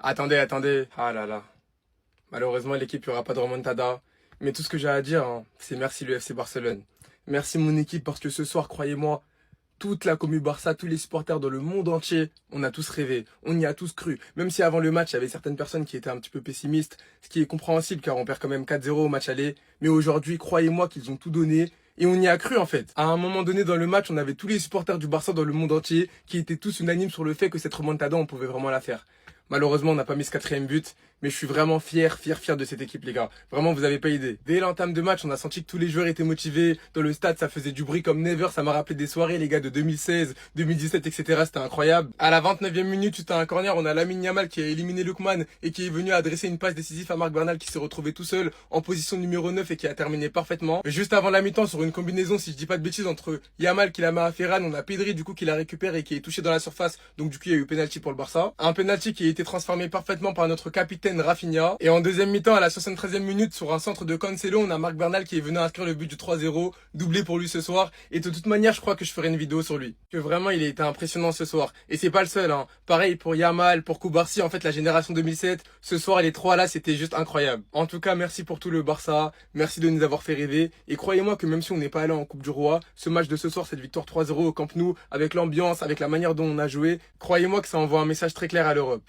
Attendez, attendez. Ah là là. Malheureusement, l'équipe, il n'y aura pas de remontada. Mais tout ce que j'ai à dire, hein, c'est merci le FC Barcelone. Merci mon équipe parce que ce soir, croyez-moi, toute la commu Barça, tous les supporters dans le monde entier, on a tous rêvé, on y a tous cru. Même si avant le match, il y avait certaines personnes qui étaient un petit peu pessimistes, ce qui est compréhensible car on perd quand même 4-0 au match aller. Mais aujourd'hui, croyez-moi qu'ils ont tout donné et on y a cru en fait. À un moment donné dans le match, on avait tous les supporters du Barça dans le monde entier qui étaient tous unanimes sur le fait que cette remontada, on pouvait vraiment la faire. Malheureusement, on n'a pas mis ce quatrième but, mais je suis vraiment fier de cette équipe, les gars. Vraiment, vous avez pas idée. Dès l'entame de match, on a senti que tous les joueurs étaient motivés. Dans le stade, ça faisait du bruit comme never. Ça m'a rappelé des soirées, les gars, de 2016, 2017, etc. C'était incroyable. À la 29e minute, suite à un corner, on a Lamine Yamal qui a éliminé Lookman et qui est venu adresser une passe décisive à Marc Bernal qui s'est retrouvé tout seul en position numéro 9 et qui a terminé parfaitement. Juste avant la mi-temps, sur une combinaison, si je dis pas de bêtises, entre Yamal qui la met à Ferran, on a Pedri du coup qui la récupère et qui est touché dans la surface. Donc du coup, il y a eu penalty pour le Barça. Un penalty qui a été transformé parfaitement par notre capitaine Rafinha. Et en deuxième mi-temps, à la 73e minute, sur un centre de Cancelo, on a Marc Bernal qui est venu inscrire le but du 3-0, doublé pour lui ce soir. Et de toute manière, je crois que je ferai une vidéo sur lui. Que vraiment, il a été impressionnant ce soir. Et c'est pas le seul, hein. Pareil pour Yamal, pour Koubarsi, en fait, la génération 2007. Ce soir, les trois là, c'était juste incroyable. En tout cas, merci pour tout le Barça. Merci de nous avoir fait rêver. Et croyez-moi que même si on n'est pas allé en Coupe du Roi, ce match de ce soir, cette victoire 3-0 au Camp Nou, avec l'ambiance, avec la manière dont on a joué, croyez-moi que ça envoie un message très clair à l'Europe.